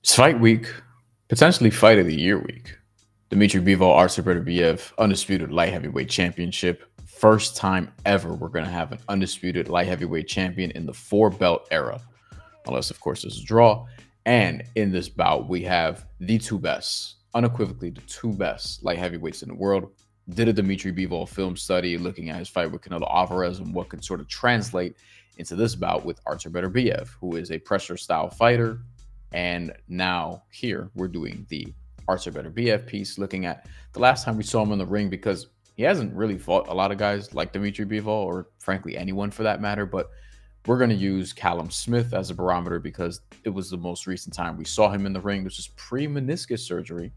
It's fight week, potentially fight of the year week. Dmitry Bivol, Artur Beterbiev, undisputed light heavyweight championship. First time ever we're going to have an undisputed light heavyweight champion in the 4-belt era, unless, of course, there's a draw. And in this bout, we have the two best, unequivocally the two best light heavyweights in the world. Did a Dmitry Bivol film study looking at his fight with Canelo Alvarez and what could sort of translate into this bout with Artur Beterbiev, who is a pressure style fighter. And now here we're doing the Artur Beterbiev piece, looking at the last time we saw him in the ring, because he hasn't really fought a lot of guys like Dmitry Bivol, or frankly anyone for that matter. But we're going to use Callum Smith as a barometer because it was the most recent time we saw him in the ring. This is pre-meniscus surgery,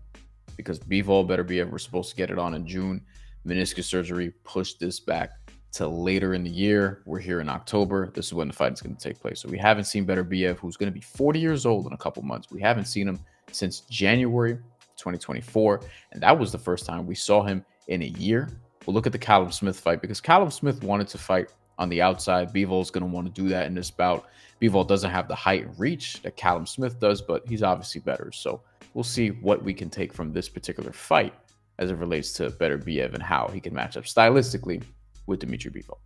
because Bivol, Beterbiev were supposed to get it on in June. Meniscus surgery pushed this back to later in the year. We're here in October. This is when the fight is going to take place. So we haven't seen Beterbiev, who's going to be 40 years old in a couple months. We haven't seen him since January 2024. And that was the first time we saw him in a year. We'll look at the Callum Smith fight, because Callum Smith wanted to fight on the outside. Bivol's going to want to do that in this bout. Bivol doesn't have the height and reach that Callum Smith does, but he's obviously better. So we'll see what we can take from this particular fight as it relates to Beterbiev and how he can match up stylistically with Dmitry Bivol.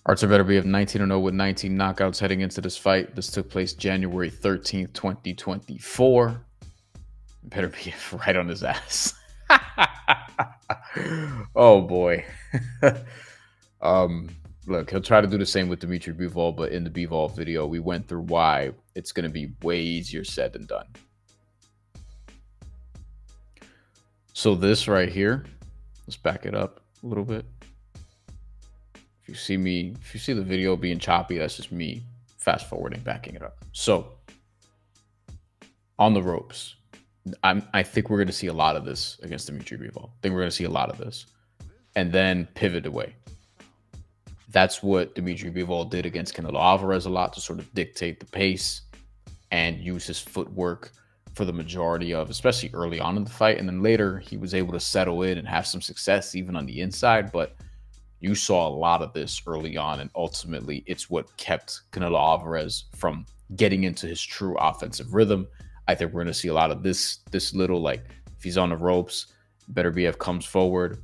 Artur Beterbiev 19-0 with 19 knockouts heading into this fight. This took place January 13th, 2024. Beterbiev right on his ass. Oh boy. Look, he'll try to do the same with Dmitry Bivol, but in the Bivol video, we went through why it's going to be way easier said than done. So this right here, let's back it up a little bit. If you see the video being choppy, that's just me fast forwarding, backing it up. So on the ropes, I think we're going to see a lot of this against Dmitry Bivol. I think we're going to see a lot of this, and then pivot away. That's what Dmitry Bivol did against Canelo Alvarez a lot, to sort of dictate the pace and use his footwork for the majority of, especially early on in the fight. And then later he was able to settle in and have some success even on the inside. But you saw a lot of this early on, and ultimately it's what kept Canelo Alvarez from getting into his true offensive rhythm. I think we're going to see a lot of this little, like, if he's on the ropes, Beterbiev comes forward.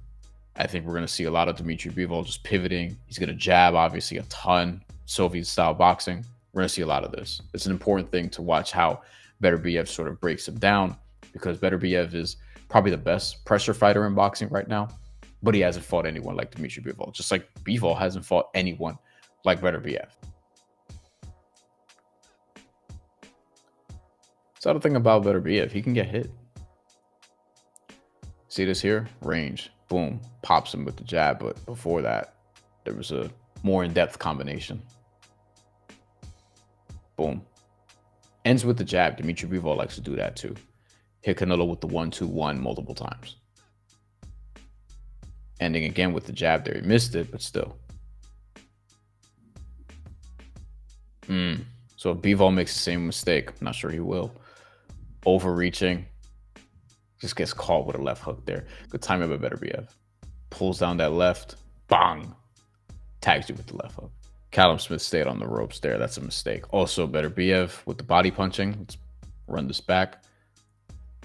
I think we're going to see a lot of Dmitry Bivol just pivoting. He's going to jab, obviously, a ton, Soviet-style boxing. We're going to see a lot of this. It's an important thing to watch how Beterbiev sort of breaks him down, because Beterbiev is probably the best pressure fighter in boxing right now, but he hasn't fought anyone like Dmitry Bivol, just like Bivol hasn't fought anyone like Beterbiev. So the thing about Beterbiev, he can get hit. See this here? Range. Boom. Pops him with the jab. But before that, there was a more in-depth combination. Boom. Ends with the jab. Dmitry Bivol likes to do that too. Hit Canelo with the 1-2-1 multiple times. Ending again with the jab there. He missed it, but still. So if Bivol makes the same mistake, I'm not sure he will. Overreaching. Just gets caught with a left hook there. Good timing by Beterbiev. Pulls down that left. Bang. Tags you with the left hook. Callum Smith stayed on the ropes there. That's a mistake. Also, Beterbiev with the body punching. Let's run this back.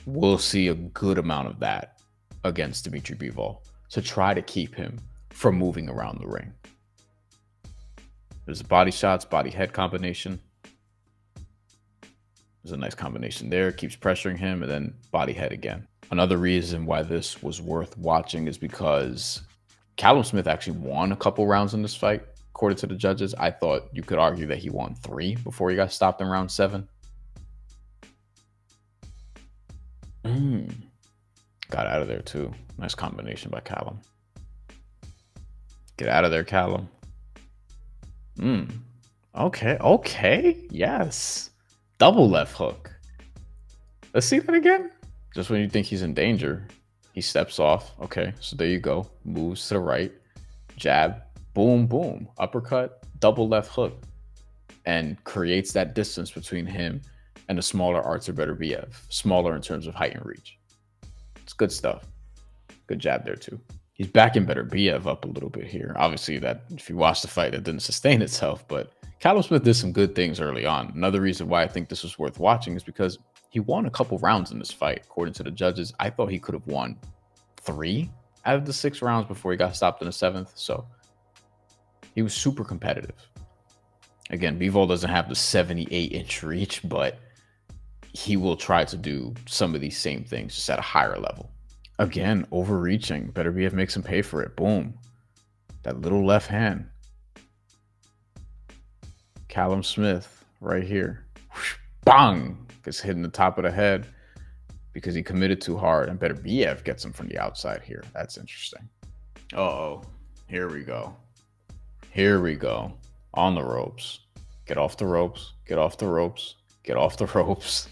We'll see a good amount of that against Dmitry Bivol to try to keep him from moving around the ring. There's a body shots, body head combination. There's a nice combination there. Keeps pressuring him, and then body head again. Another reason why this was worth watching is because Callum Smith actually won a couple rounds in this fight. According to the judges, I thought you could argue that he won 3 before he got stopped in round 7. Got out of there too. Nice combination by Callum. Get out of there, Callum. Okay. Yes. Double left hook. Let's see that again. Just when you think he's in danger, he steps off. Okay, so there you go. Moves to the right. Jab. Boom, boom. Uppercut. Double left hook. And creates that distance between him and the smaller Artur Beterbiev. Smaller in terms of height and reach. It's good stuff. Good jab there too. He's backing Beterbiev up a little bit here. Obviously, that if you watch the fight, that didn't sustain itself, but Callum Smith did some good things early on. Another reason why I think this was worth watching is because He won a couple rounds in this fight. According to the judges, I thought he could have won 3 out of the 6 rounds before he got stopped in the 7th. So he was super competitive. Again, Bivol doesn't have the 78-inch reach, but he will try to do some of these same things just at a higher level. Again, overreaching. Beterbiev makes him pay for it. Boom. That little left hand. Callum Smith right here. Whoosh, bang! Gets hit in the top of the head because he committed too hard. And Beterbiev gets him from the outside here. That's interesting. Uh-oh. Here we go. Here we go. On the ropes. Get off the ropes. Get off the ropes. Get off the ropes.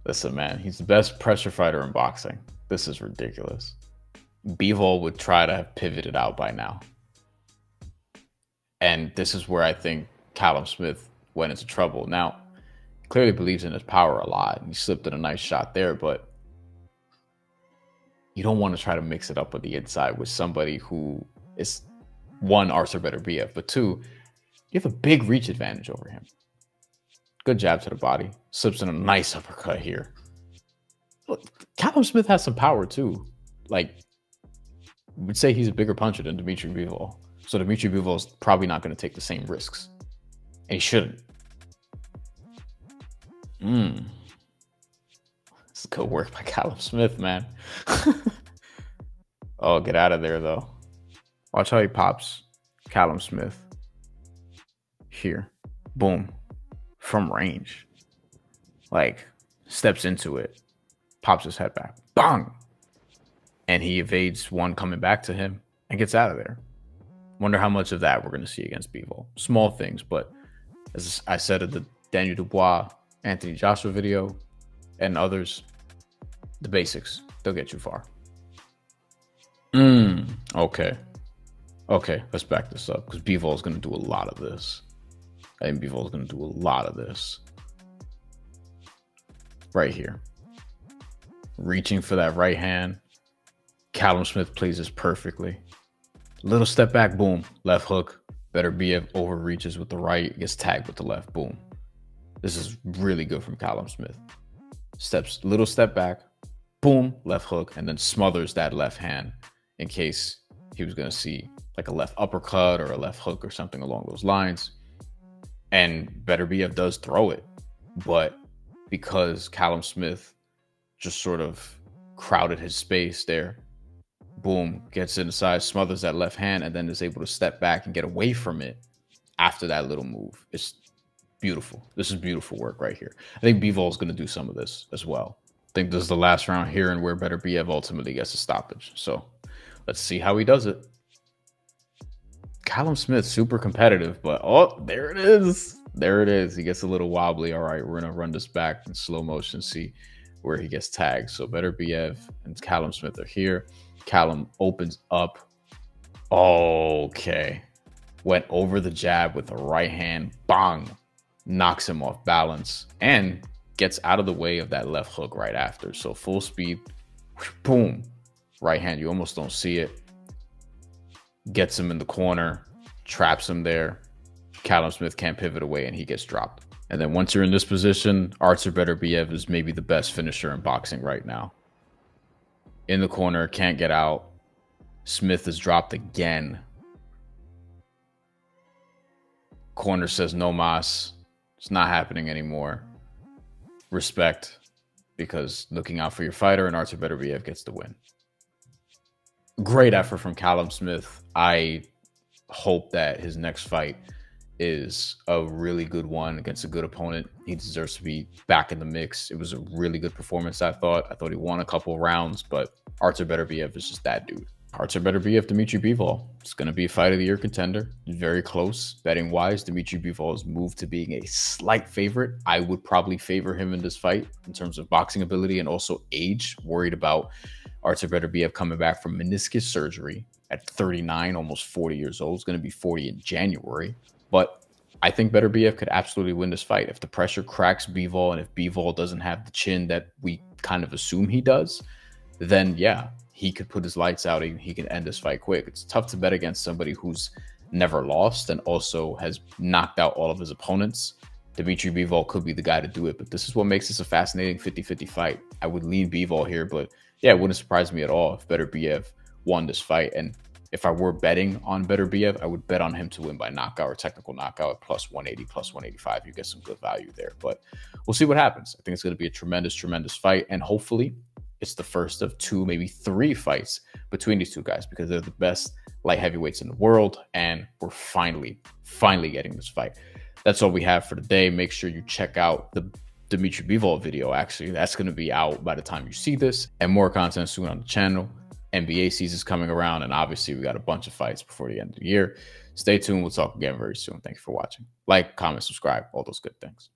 Listen, man, he's the best pressure fighter in boxing. This is ridiculous. Bivol would try to have pivoted out by now. And this is where I think Callum Smith went into trouble. Now, he clearly believes in his power a lot. And he slipped in a nice shot there, but you don't want to try to mix it up with the inside with somebody who is, 1, Artur Beterbiev, but 2, you have a big reach advantage over him. Good jab to the body. Slips in a nice uppercut here. Look, Callum Smith has some power too. Like, we'd say he's a bigger puncher than Dmitry Bivol. So Dmitry Bivol is probably not going to take the same risks. And he shouldn't. This is good work by Callum Smith, man. Oh, get out of there, though. Watch how he pops Callum Smith. Here. Boom. From range. Like, steps into it. Pops his head back. Bang! And he evades one coming back to him and gets out of there. Wonder how much of that we're going to see against Bivol. Small things, but as I said at the Daniel Dubois, Anthony Joshua video, and others, the basics, they'll get you far. Okay. Okay, let's back this up because Bivol is going to do a lot of this. I think Bivol is going to do a lot of this. Right here. Reaching for that right hand. Callum Smith plays this perfectly. Little step back, boom. Left hook. Beterbiev overreaches with the right. Gets tagged with the left, boom. This is really good from Callum Smith. Little step back. Boom. Left hook. And then smothers that left hand in case he was going to see like a left uppercut or a left hook or something along those lines. And Beterbiev does throw it. But because Callum Smith just sort of crowded his space there, boom, gets inside, smothers that left hand, and then is able to step back and get away from it after that little move. It's beautiful. This is beautiful work right here. I think Bivol is going to do some of this as well. I think this is the last round here and where Beterbiev ultimately gets a stoppage. So let's see how he does it. Callum Smith, super competitive, but oh, there it is. There it is. He gets a little wobbly. All right, we're going to run this back in slow motion, see where he gets tagged. So Beterbiev and Callum Smith are here. Callum opens up. Okay. Went over the jab with the right hand. Bang. Knocks him off balance and gets out of the way of that left hook right after. So full speed. Boom. Right hand. You almost don't see it. Gets him in the corner. Traps him there. Callum Smith can't pivot away and he gets dropped. And then once you're in this position, Artur Beterbiev is maybe the best finisher in boxing right now. In the corner, can't get out. Smith is dropped again. Corner says no mas. It's not happening anymore. Respect, because looking out for your fighter, and Artur Beterbiev gets the win. Great effort from Callum Smith. I hope that his next fight is a really good one against a good opponent. He deserves to be back in the mix. It was a really good performance, I thought. I thought he won a couple rounds, but Artur Beterbiev is just that dude. Artur Beterbiev, Dmitry Bivol. It's going to be a fight of the year contender. Very close. Betting wise, Dmitry Bivol has moved to being a slight favorite. I would probably favor him in this fight in terms of boxing ability and also age. Worried about Artur Beterbiev coming back from meniscus surgery at 39, almost 40 years old. He's going to be 40 in January. But I think Beterbiev could absolutely win this fight. If the pressure cracks Bivol and if Bivol doesn't have the chin that we kind of assume he does, then yeah, he could put his lights out and he can end this fight quick. It's tough to bet against somebody who's never lost and also has knocked out all of his opponents Dmitry Bivol could be the guy to do it, but this is what makes this a fascinating 50-50 fight. I would lean Bivol here, but yeah, it wouldn't surprise me at all if Beterbiev won this fight. And if I were betting on Beterbiev, I would bet on him to win by knockout or technical knockout at plus 180, plus 185. You get some good value there, but we'll see what happens. I think it's going to be a tremendous, tremendous fight. And hopefully it's the first of 2, maybe 3 fights between these two guys, because they're the best light heavyweights in the world. And we're finally getting this fight. That's all we have for today. Make sure you check out the Dmitry Bivol video. Actually, that's going to be out by the time you see this, and more content soon on the channel. NBA season's coming around, and obviously we got a bunch of fights before the end of the year. Stay tuned. We'll talk again very soon. Thank you for watching. Like, comment, subscribe, all those good things.